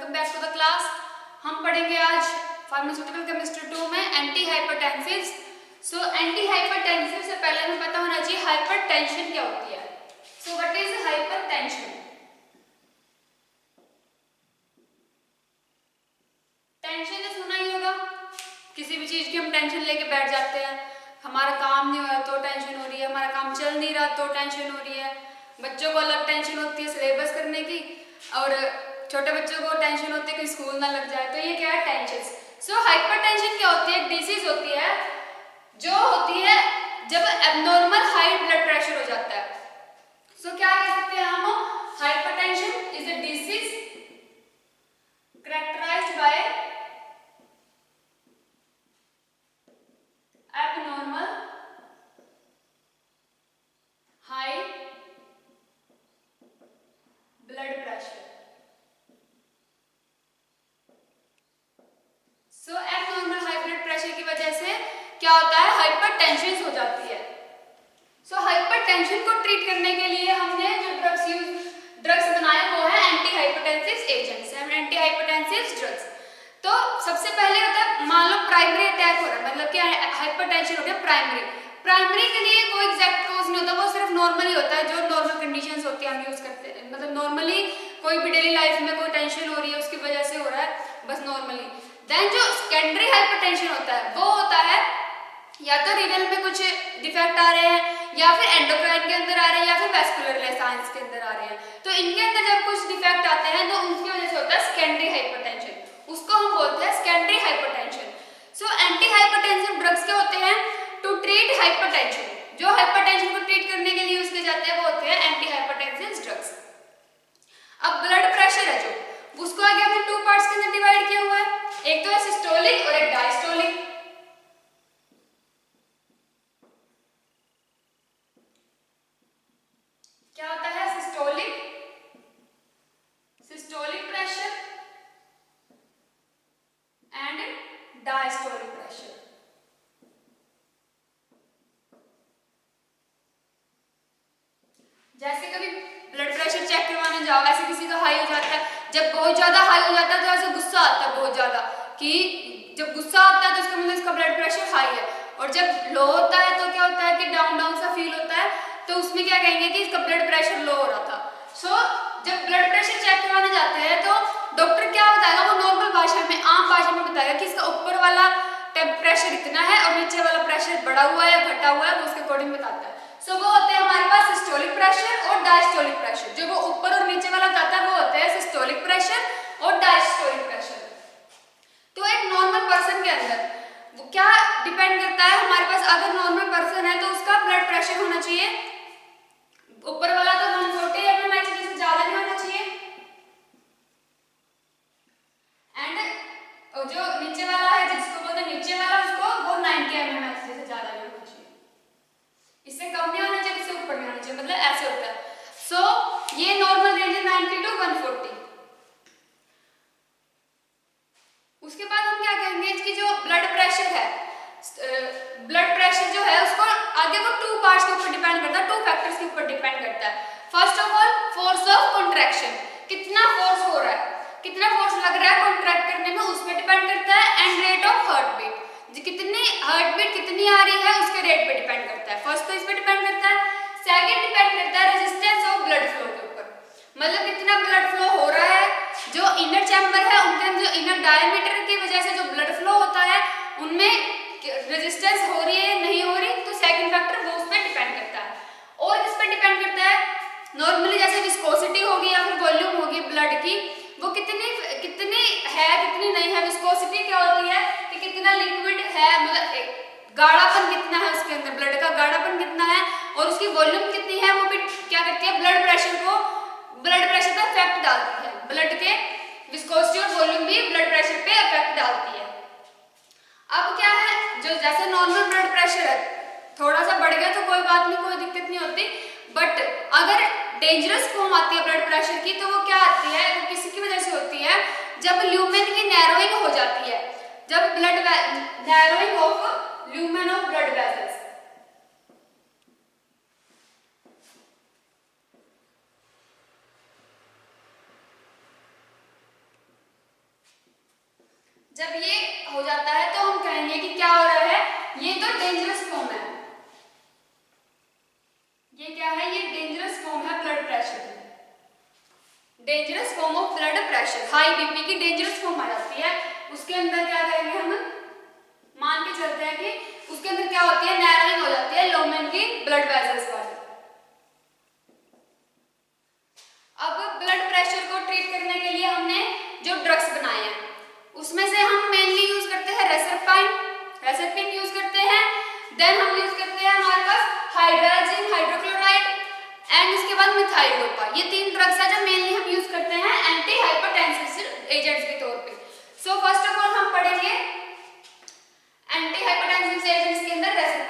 Welcome back to the class. हम पढ़ेंगे आज फार्मास्यूटिकल केमिस्ट्री 2 में एंटी हाइपरटेंसिव्स। एंटी हाइपरटेंसिव से पहले हमें पता होना चाहिए हाइपरटेंशन क्या होती है। What is hypertension? टेंशन तो सुना ही होगा, किसी भी चीज की हम टेंशन लेके बैठ जाते हैं। हमारा काम नहीं हो रहा तो टेंशन हो रही है, हमारा काम चल नहीं रहा तो टेंशन हो रही है। बच्चों को अलग टेंशन होती है सिलेबस करने की, और छोटे बच्चों को टेंशन होती है कि स्कूल ना लग जाए। तो ये क्या है? टेंशन। हाइपरटेंशन क्या होती है? एक डिजीज होती है जो होती है जब एबनॉर्मल हाई ब्लड प्रेशर हो जाता है। क्या कह सकते हैं हम? Hypertension is a disease characterized by abnormal high blood pressure. abnormal high blood pressure की वजह से क्या होता है? हाइपरटेंशन हो जाती है। हाइपरटेंशन को ट्रीट करने के लिए हमने जो ड्रग्स बनाए वो है anti hypertensive agents, anti hypertensive drugs. तो सबसे पहले होता है, मान लो प्राइमरी अटैक हो रहा है, मतलब कि हाइपरटेंशन हो गया प्राइमरी के लिए कोई एग्जैक्ट कॉज नहीं होता, वो सिर्फ नॉर्मली होता है, जो नॉर्मल कंडीशंस होती है हम यूज करते हैं। मतलब नॉर्मली कोई भी डेली लाइफ में कोई टेंशन हो रही है उसकी वजह से हो रहा है, बस नॉर्मली। देन जो सेकेंडरी हाइपरटेंशन होता है वो होता है या तो रीनल में कुछ डिफेक्ट आ रहे हैं, या फिर एंडोक्राइन के अंदर आ रहे हैं, या फिर वैस्कुलर साइंस के अंदर आ रहे हैं। तो इनके अंदर जब कुछ डिफेक्ट आते हैं तो उनकी वजह से होता है सेकेंडरी हाइपरटेंशन, उसको हम बोलते हैं secondary hypertension. Anti hypertensive drugs क्या होते हैं? टू ट्रीट हाइपरटेंशन, जो हाइपरटेंशन को ट्रीट करने के लिए यूज किए जाते हैं वो होते हैं एंटी हाइपरटेंसिव ड्रग्स। अब ब्लड प्रेशर है जो, उसको आगे हमने टू पार्ट्स के अंदर डिवाइड किया हुआ है, एक तो है सिस्टोलिक और एक डायस्टोलिक। क्या होता है? Systolic pressure and diastolic pressure. जैसे कभी ब्लड प्रेशर चेक करवाने जाओ, ऐसे किसी का हाई हो जाता है, जब बहुत ज्यादा हाई हो जाता है तो ऐसे गुस्सा आता है बहुत ज्यादा, कि जब गुस्सा आता है तो इसका मतलब इसका ब्लड प्रेशर हाई है। और जब लो होता है तो क्या होता है कि डाउन डाउन सा फील होता है, तो उसमें क्या कहेंगे कि इसका ब्लड प्रेशर लो हो रहा था। जब ब्लड प्रेशर चेक करवाने जाते हैं तो डॉक्टर क्या बताएगा? वो नॉर्मल भाषा में, आम भाषा में बताएगा कि इसका ऊपर वाला प्रेशर इतना है और नीचे वाला प्रेशर बढ़ा हुआ है या घटा हुआ है, वो उसके अकॉर्डिंग बताता है। वो होते हैं हमारे पास सिस्टोलिक प्रेशर और डायस्टोलिक प्रेशर। जो वो ऊपर और नीचे वाला बताता है वो होते हैं सिस्टोलिक प्रेशर और डायस्टोलिक प्रेशर। तो एक नॉर्मल पर्सन के अंदर वो क्या डिपेंड करता है? हमारे पास अगर नॉर्मल पर्सन है तो उसका ब्लड प्रेशर होना चाहिए ऊपर वाला तो 140 mmHg से ज्यादा नहीं होना चाहिए, एंड जो नीचे वाला है जिसको बोलते हैं नीचे वाला, उसको वो 90 mmHg से ज्यादा नहीं होना चाहिए। इससे कम नहीं होना चाहिए, इससे ऊपर नहीं होना चाहिए, मतलब ऐसे होता है। ये नॉर्मल रेंज है 90 to 140। उसके बाद हम क्या कहेंगे कि जो ब्लड प्रेशर है, ब्लड प्रेशर जो है उसको आगे वो टू पार्ट्स के ऊपर डिपेंड करता है, टू फैक्टर्स के ऊपर डिपेंड करता है। First of all force of contraction, कितना फोर्स हो रहा है, कितना फोर्स लग रहा है कॉन्ट्रैक्ट करने में, उस पर डिपेंड करता है। And rate of heart beat, कितनी हार्ट बीट कितनी आ रही है उसके रेट पे डिपेंड करता है। फर्स्ट तो इस पे डिपेंड करता है। सेकंड डिपेंड करता है रेजिस्टेंस ऑफ ब्लड फ्लो के ऊपर, मतलब कितना ब्लड फ्लो हो रहा है। जो इनर चैम्बर है उनके अंदर जो इनर डायमीटर की वजह से जो ब्लड फ्लो होता है उनमें रेजिस्टेंस हो रही है नहीं हो रही, तो सेकंड फैक्टर वो उस पर डिपेंड करता है। और किस पे डिपेंड करता है? नॉर्मली जैसे विस्कोसिटी होगी या फिर वॉल्यूम होगी ब्लड की, वो कितनी कितनी है कितनी नहीं है। विस्कोसिटी क्या होती है कि कितना लिक्विड है, मतलब गाढ़ापन कितना है उसके अंदर, ब्लड का गाढ़ापन कितना है, और उसकी वॉल्यूम कितनी है, वो भी क्या करती है? ब्लड प्रेशर पे इफेक्ट डालती है। ब्लड के विस्कोसिटी और वॉल्यूम भी ब्लड प्रेशर पे इफेक्ट डालती है। अब क्या है, जो जैसे नॉर्मल ब्लड प्रेशर है, थोड़ा सा बढ़ गया तो कोई बात नहीं, कोई दिक्कत नहीं होती, बट अगर डेंजरस फॉर्म आती है ब्लड प्रेशर की तो वो क्या आती है? वो किसी की वजह से होती है जब ल्यूमेन की नैरोइंग हो जाती है, जब blood narrowing of lumen of blood vessels. जब ये हो जाता है तो हम कहेंगे कि क्या हो रहा है, ये तो डेंजरस फॉर्म है। ये क्या है, ये डेंजरस फॉर्म है ब्लड प्रेशर की। Dangerous form of blood pressure, high BP की डेंजरस फॉर्म आ जाती है। उसके अंदर क्या करेंगे हम, मान के चलते हैं कि उसके अंदर क्या होती है, नैरोइंग हो जाती है लुमेन की ब्लड वेसल्स वाली। अब ब्लड प्रेशर को ट्रीट करने के लिए हमने जो ड्रग्स बनाए हैं उसमें से हम मेनली यूज करते हैं रेसरपिन यूज करते हैं। देन हम यूज करते हैं हमारे पास हाइड्रोजन हाइड्रोक्लोराइड एंड उसके बाद मिथाइल डोपा। ये 3 ड्रग्स है जो मेनली हम यूज करते हैं एंटी हाइपरटेंसिव एजेंट्स के तौर पे। सो फर्स्ट ऑफ ऑल हम पढ़ेंगे एंटी हाइपरटेंसिव एजेंट्स के अंदर रेसरपिन।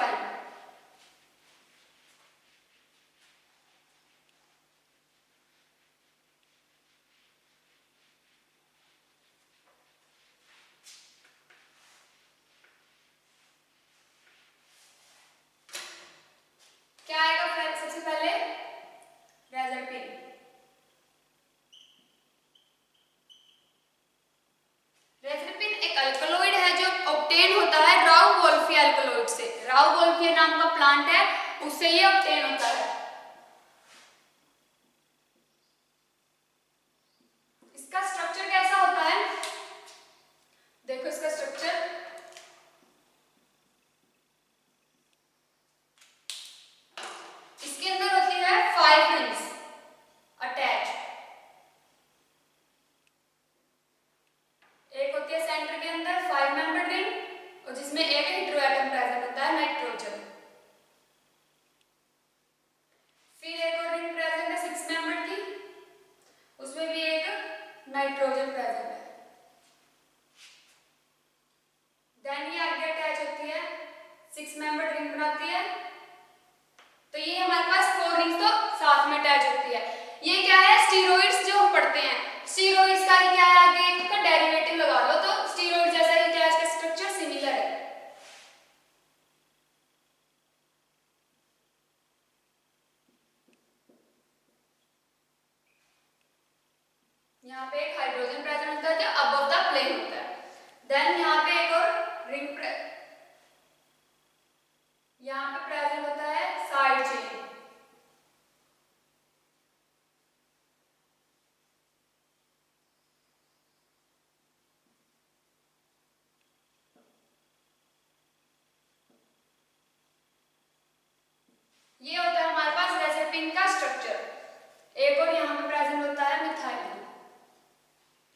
क्या आएगा सबसे पहले, रेसरपिन। रेसरपिन एक अल्कलॉइड है जो ऑब्टेन होता है राउ-वोल्फी अल्कलॉइड से। राउ-वोल्फी नाम का प्लांट है, उससे ये ऑब्टेन होता है। इसका स्ट्रक्चर कैसा होता है, देखो इसका स्ट्रक्चर, इसके अंदर होती है 5 रिंग्स अटैच। एक होती है सेंटर के अंदर 5 मेंबर्ड रिंग और जिसमें एक हेटेरो एटम प्रेजेंट होता है नाइट्रोजन। फिर एक और रिंग प्रेजेंट है 6 मेंबर्ड की, उसमें भी एक नाइट्रोजन प्रेजेंट है। देन ये आगे अटैच होती है 6 मेंबर्ड रिंग बनाती है। तो ये हमारे पास 4 रिंग्स तो साथ में अटैच होती है। ये क्या है, स्टेरॉइड्स जो हम पढ़ते हैं, स्टेरॉइड्स का क्या है, आगे का डेरिवेटिव लगा लो तो स्टेरॉइड जैसा ही अटैच का स्ट्रक्चर सिमिलर है। यहाँ पे एक हाइड्रोजन प्रेजेंट होता है जो अबव द प्लेन होता है। देन यहाँ पे एक और रिंग यहाँ पे प्रेजेंट होता है साइड चेन। ये होता है हमारे पास रेसरपिन का स्ट्रक्चर। एक और यहाँ पे प्रेजेंट होता है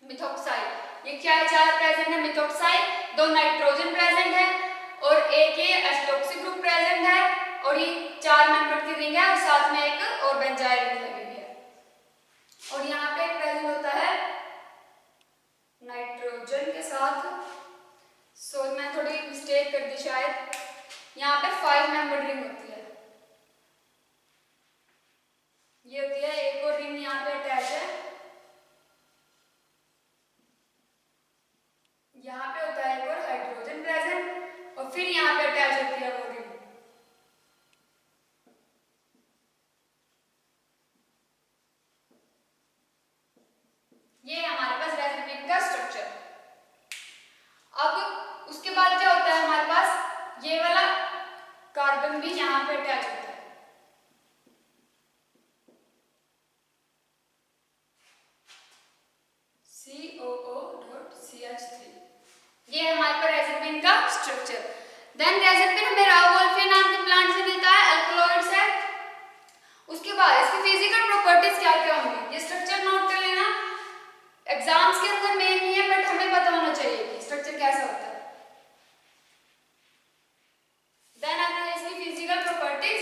मिथॉक्साइड। ये क्या चार प्रेजेंट है, मिथॉक्साइड, 2 नाइट्रोजन प्रेजेंट है और एक ये एसिडॉक्सी ग्रुप प्रेजेंट है और ये 4 मेंबर की रिंग है और साथ में एक और बेंजाइल रिंग लगी हुई है। और यहाँ पे प्रेजेंट होता है नाइट्रोजन के साथ, सो मैं थोड़ी मिस्टेक कर दी शायद, यहाँ पे 5 मेंबर रिंग होती है। ये होती है एक और रिंग यहाँ पे अटैच है, यहाँ पे होता है एक और हाइड्रोजन प्रेजेंट और फिर यहाँ पे अटैच होती है वो रिंग। ये हमारे पास रेसरपिन का स्ट्रक्चर। अब उसके बाद क्या होता है हमारे पास, ये वाला कार्बन भी यहाँ पे अटैच होता है। COO.CH3, ये हमारे पास रेसरपिन का स्ट्रक्चर। देन रेसरपिन हमें राउ-वोल्फी नाम के प्लांट से मिलता है, अल्कलॉइड्स है। उसके बाद इसकी फिजिकल प्रॉपर्टीज क्या क्या होंगी, ये स्ट्रक्चर नोट कर लेना, एग्जाम्स के अंदर मेन नहीं है बट हमें पता होना चाहिए कि स्ट्रक्चर कैसा होता है। देन आते हैं इसकी फिजिकल प्रॉपर्टीज।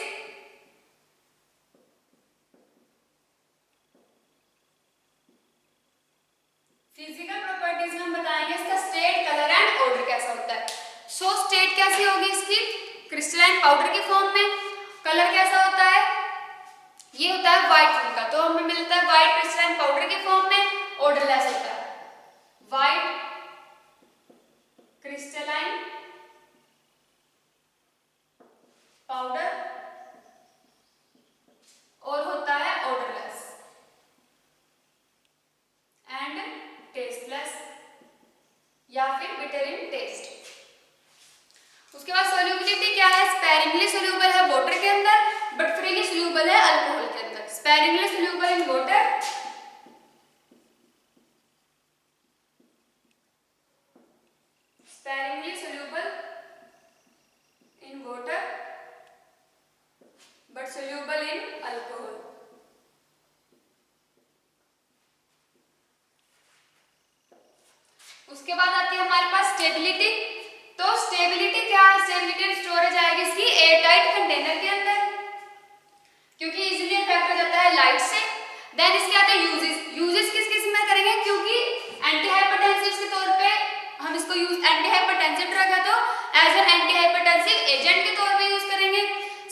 फिजिकल प्रॉपर्टीज में हम बताएंगे इसका स्टेट, कलर एंड ऑर्डर कैसा होता है। सो स्टेट कैसी होगी इसकी, क्रिस्टलाइन पाउडर की फॉर्म में। कलर कैसा होता है, ये होता है व्हाइट रंग का, तो हमें मिलता है व्हाइट क्रिस्टलाइन पाउडर की फॉर्म में। ऑर्डरलेस होता है व्हाइट क्रिस्टलाइन पाउडर और होता है ऑर्डरलेस एंड टेस्टलेस या फिर बिटर इन टेस्ट। उसके बाद सोल्यूबिलिटी क्या है, स्पेरिंगली सोल्यूबल है वाटर के अंदर बट फ्रीली सोल्यूबल है अल्कोहल के अंदर। Sparingly soluble in water, sparingly soluble in water but soluble in alcohol. उसके बाद आती है हमारे पास स्टेबिलिटी। तो स्टेबिलिटी क्या है, स्टेबिलिटी स्टोरेज आएगी इसकी एयरटाइट कंटेनर के अंदर क्योंकि इजीली अफेक्ट हो जाता है लाइट से। देन इसके आते हैं यूजेस। यूजेस किस किस में करेंगे, क्योंकि एंटी हाइपरटेंसिव के तौर पे हम इसको यूज, एंटी हाइपरटेंसिव ड्रग है तो as an anti hypertensive agent के तौर पे यूज करेंगे।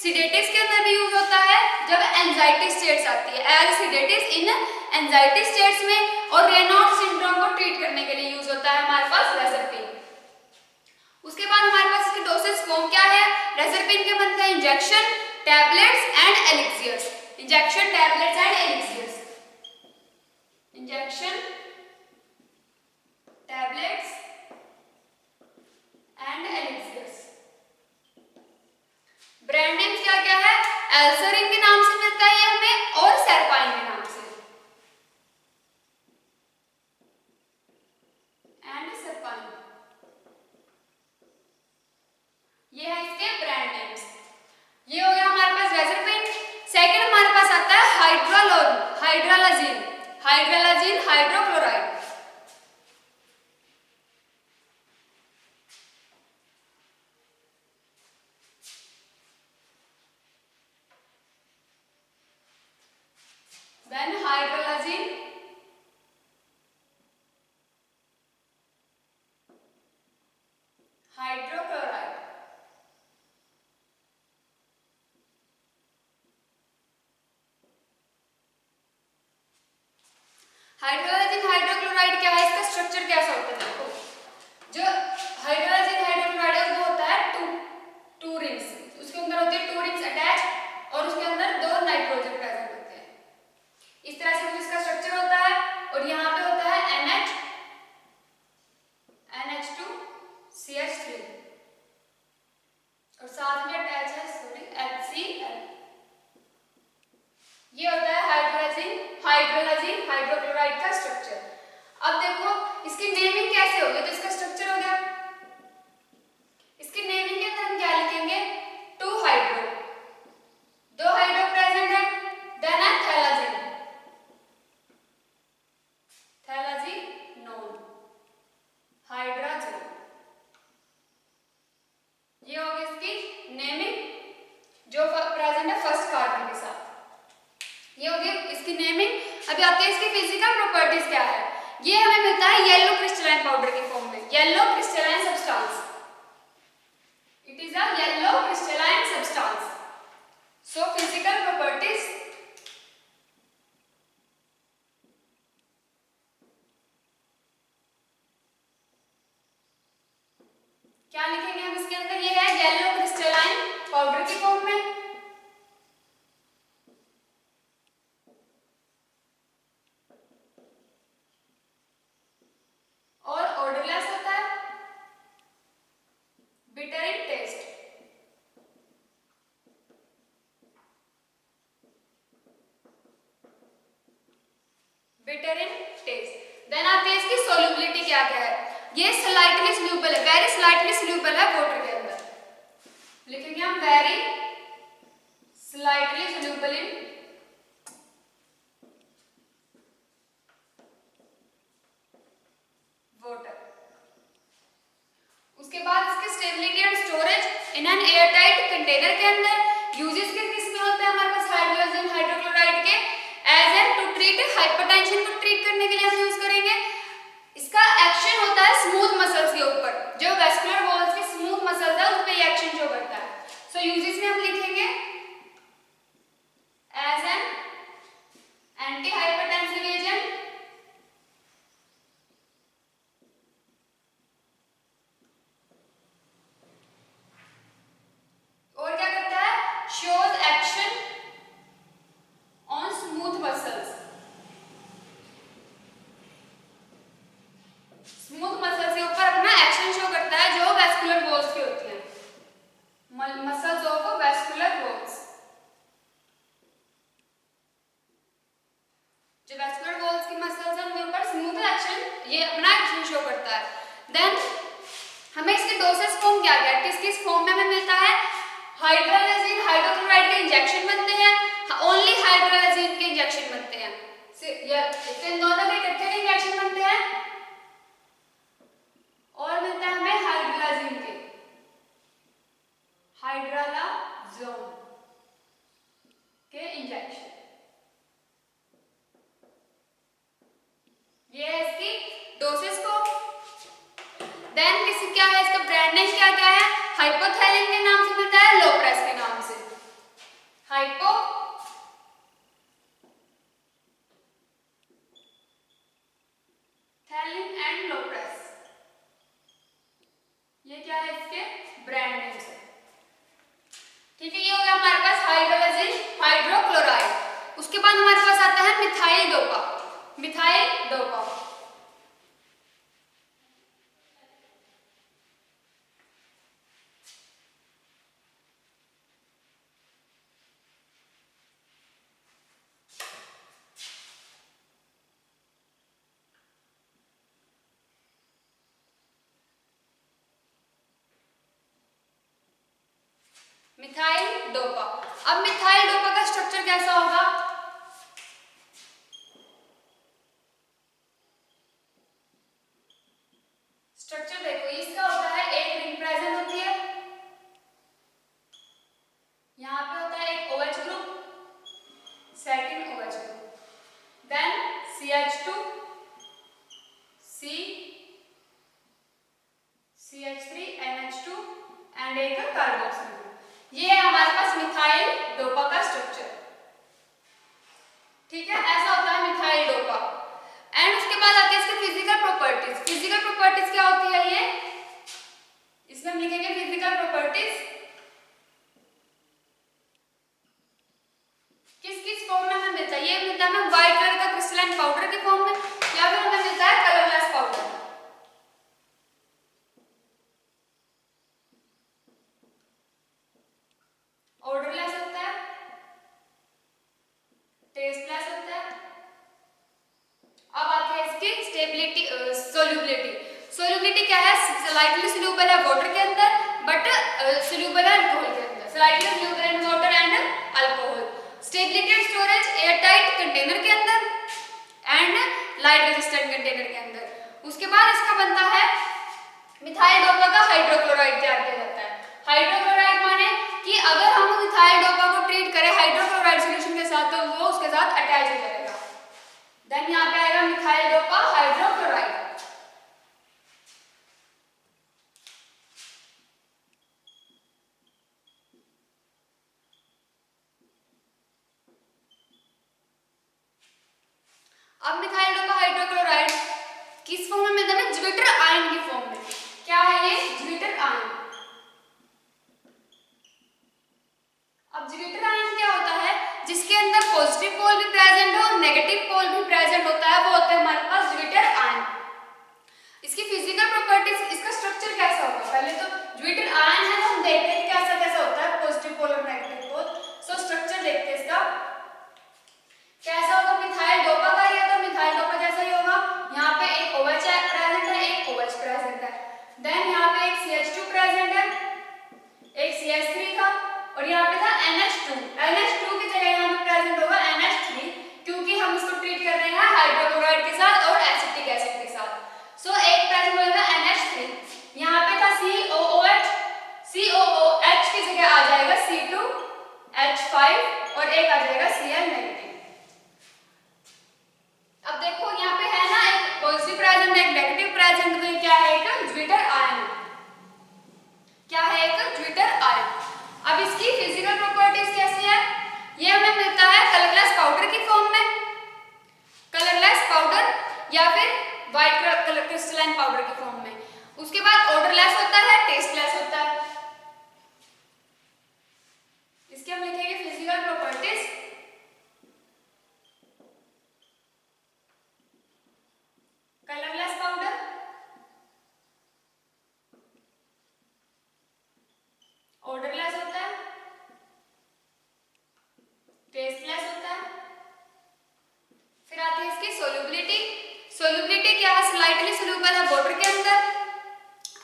सिडेटिव्स के अंदर भी यूज होता है जब एंजाइटी स्टेट्स आती है, एज सिडेटिव्स इन एंजाइटी स्टेट्स में, और रेनॉल्ड्स सिंड्रोम को ट्रीट करने के लिए यूज होता है हमारे पास रेजरपिन। उसके बाद हमारे पास इसके डोसेज फॉर्म क्या है, रेजरपिन के बनते हैं injection, tablets and elixirs. Injection, tablets and elixirs. Injection, tablets and elixirs. Brand names क्या क्या है, एल्सरिन के नाम से मिलता है ये हमें और सेरपाइन के नाम से, एंड सेरपाइन, ये है इसके ब्रांड नेम्स। ये हो गया हमारे पास रेजरपिन। सेकंड हमारे पास आता है hydralazine, hydralazine hydrochloride. Then hydralazine hydrochloride. Hydralazine hydrochloride क्या है, इसका स्ट्रक्चर कैसा होता है, देखो जो हाइड्रोलाजिन हाइड्रोक्लोराइड है वो होता है टू रिंग्स, उसके अंदर होते हैं 2 रिंग्स अटैच और उसके अंदर 2 नाइट्रोजन प्रेजेंट होते हैं। इस तरह से इसका स्ट्रक्चर होता है और यहाँ पे होता है NH2CH3 और साथ में अटैच है HCl। ये होता है हाइड्रोलाजिन हाइड्रोक्लोराइड का स्ट्रक्चर। अब देखो इसकी नेमिंग कैसे होगी, तो इसका स्ट्रक्चर हो गया, इसकी नेमिंग के अंदर हम क्या लिखेंगे, 2 हाइड्रो, 2 हाइड्रो प्रेजेंट है, देन है थैलाजिन, थैलाजिनोन, हाइड्रोजन। ये होगी इसकी नेमिंग जो प्रेजेंट है फर्स्ट कार्बन के साथ। ये होगी इसकी नेमिंग। अभी आते हैं इसकी फिजिकल प्रॉपर्टीज क्या है। ये हमें मिलता है येलो क्रिस्टलाइन पाउडर के फॉर्म में, yellow crystalline substance, it is a yellow crystalline substance. So physical properties, क्या लिखेंगे हम इसके अंदर, ये है येलो क्रिस्टलाइन पाउडर के फॉर्म में, और ऑर्डरलेस होता है, bitter in taste, bitter in taste. Then आते हैं इसकी सोल्यूबिलिटी क्या क्या है। ये स्लाइटली सोल्यूबल है, वेरी स्लाइटली सोल्यूबल है वाटर के अंदर, लिखेंगे हम very slightly soluble in water. उसके बाद इसकी stability and storage in an airtight container के अंदर। यूजेस के किस में होते हैं हमारे पास हाइड्रोजन हाइड्रोक्लोराइड के, as an to treat hypertension को ट्रीट करने के लिए हम यूज करेंगे। इसका एक्शन होता है स्मूथ मसल्स के ऊपर, जो वेस्कुलर वॉल्स के स्मूथ मसल्स है उस पे ये एक्शन शो करता है। सो यूजेस में हम लिखेंगे ये अपना एक्शन शो करता है। देन हमें इसके डोसेज फॉर्म क्या क्या है, किस किस फॉर्म में हमें मिलता है, हाइड्रोलाजीन हाइड्रोक्लोराइड के इंजेक्शन बनते हैं, ओनली हाइड्रोलाजीन के इंजेक्शन बनते हैं, इन दोनों के इकट्ठे के इंजेक्शन बनते हैं, और मिलता है हमें हाइड्रोलाजीन के, हाइड्रोलाजोन के इंजेक्शन। ये है इसकी डोसेज को। देन किसी क्या है, इसका ब्रांड नेम क्या क्या है, हाइपोथैलिन के नाम से मिलता है, लोप्रेस के नाम से, हाइपोथैलिन एंड लोप्रेस, ये क्या है इसके ब्रांड नेम से। ठीक है, ये हो गया हमारे पास हाइड्रोलाजीन हाइड्रोक्लोराइड। उसके बाद हमारे पास आता है methyl dopa, methyl dopa. Methyl dopa. अब मिथाइल डोपा का स्ट्रक्चर कैसा होगा, स्ट्रक्चर देखो इसका होता है, एक रिंग प्रेजेंट होती है, यहाँ पे होता है एक OH group, second OH group, then CH2 C CH3 NH2 and एक कार्बोक्सिल ग्रुप। ये है हमारे पास मिथाइल डोपा का स्ट्रक्चर। ठीक है, ऐसा होता है मिथाइल डोपा। एंड उसके बाद आते हैं इसके फिजिकल प्रॉपर्टीज। फिजिकल प्रॉपर्टीज क्या होती है, ये इसमें हम लिखेंगे फिजिकल प्रॉपर्टीज, किस किस फॉर्म में हमें मिलता है, ये मिलता है हमें व्हाइट कलर का क्रिस्टलाइन पाउडर के फॉर्म में, या फिर हमें मिलता है कलरलेस पाउडर। ऑर्डरलेस होता है, टेस्टलेस होता है। अब आते हैं इसकी स्टेबिलिटी, सोल्यूबिलिटी। सोल्यूबिलिटी क्या है, स्लाइटली सोल्यूबल है वाटर के अंदर, बट सोल्यूबल है अल्कोहल के अंदर, slightly soluble in water and alcohol. Stability and storage air tight container के अंदर एंड लाइट रेजिस्टेंट कंटेनर के अंदर। उसके बाद इसका बनता है मिथाइल डोपा का हाइड्रोक्लोराइड तैयार किया जाता है। हाइड्रोक्लोराइड माने कि अगर हम मिथाइल डोपा को ट्रीट करें हाइड्रोक्लोराइड सॉल्यूशन के साथ, तो वो उसके साथ अटैच हो जाएगा। देन यहाँ पे आएगा मिथाइल डोपा हाइड्रोक्लोराइड। अब मिथाइल डोपा हाइड्रोक्लोराइड किस फॉर्म में मिलता है, ज्विटर आयन की फॉर्म में। क्या है ये, ज्विटर आयन। अब ज्विटर आयन क्या होता है, जिसके अंदर पॉजिटिव पोल भी प्रेजेंट हो और नेगेटिव पोल भी प्रेजेंट होता है, वो होता है हमारे पास ज्विटर आयन। इसकी फिजिकल प्रॉपर्टीज, इसका स्ट्रक्चर कैसा होगा, पहले तो ज्विटर आयन है, हम देखते हैं कैसा कैसा होता है, पॉजिटिव पोल और नेगेटिव पोल। सो स्ट्रक्चर देखते हैं इसका कैसा होगा। मिथाइल डोपा का ये तो मिथाइल डोपा जैसा ही होगा, यहाँ पे एक OH प्रेजेंट है, एक OH प्रेजेंट है, देन यहाँ पे एक CH2 प्रेजेंट है, एक CH3 था, और यहाँ पे था NH2। NH2 की जगह यहाँ पे प्रेजेंट होगा NH3, क्योंकि हम इसको ट्रीट कर रहे हैं हाइड्रोक्लोराइड के साथ और एसिटिक एसिड के साथ। सो एक प्रेजेंट होगा NH3, यहाँ पे था COOH, COOH की जगह आ जाएगा C2H5 और एक आ जाएगा Cl नेगेटिव। अब देखो यहाँ पे है ना, एक पॉजिटिव प्रेजेंट एक नेगेटिव प्रेजेंट, तो ये क्या है, एक ज्विटर आयन। क्या है, एक ज्विटर आयन। अब इसकी फिजिकल प्रॉपर्टीज कैसी है, ये हमें मिलता है कलरलेस पाउडर की फॉर्म में, कलरलेस पाउडर या फिर व्हाइट कलर क्रिस्टलाइन पाउडर की फॉर्म में। उसके बाद ऑर्डरलेस होता है, टेस्टलेस होता है। इसके हम लिखेंगे physical properties, colourless powder, odourless होता है, टेस्टलेस होता है। फिर आती है इसकी सोल्यूबिलिटी। सोल्युबिलिटी क्या है, स्लाइटली सोल्यूबल है वाटर के अंदर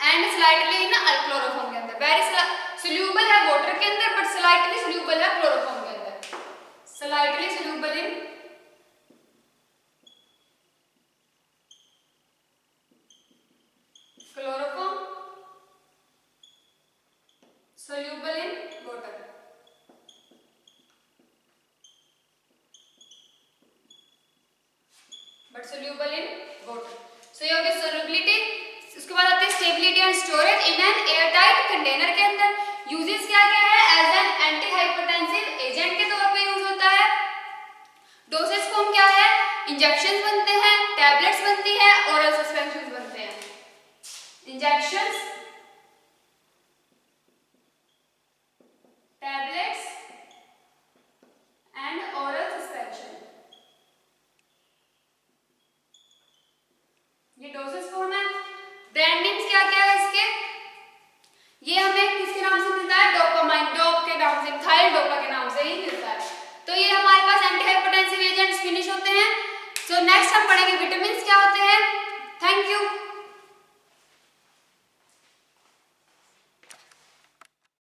एंड स्लाइटली इन क्लोरोफॉर्म के अंदर। वेरी सोल्यूबल है वाटर के अंदर बट स्लाइटली सोल्यूबल है क्लोरोफॉर्म के अंदर। Slightly soluble in chloroform, soluble in water, but soluble in water. So ये हो गया solubility। उसके बाद आते हैं stability and storage in an airtight container के अंदर। uses क्या क्या है, as an anti-hypertensive agent के तौर पे यूज होता है। dosage form क्या है, injections बनते हैं, tablets बनती है, oral suspensions बनते हैं। injections, tablets and oral suspension, ये डोसेज फॉर्म है। ब्रांड नेम्स क्या क्या है इसके, ये हमें किसके नाम से मिलता है, डोपामाइन, डोप के नाम से, मिथाइल डोपा के नाम से ही मिलता है। तो ये हमारे पास एंटी हाइपरटेंसिव एजेंट्स फिनिश होते हैं। सो नेक्स्ट हम पढ़ेंगे विटामिन्स क्या होते हैं। Thank you.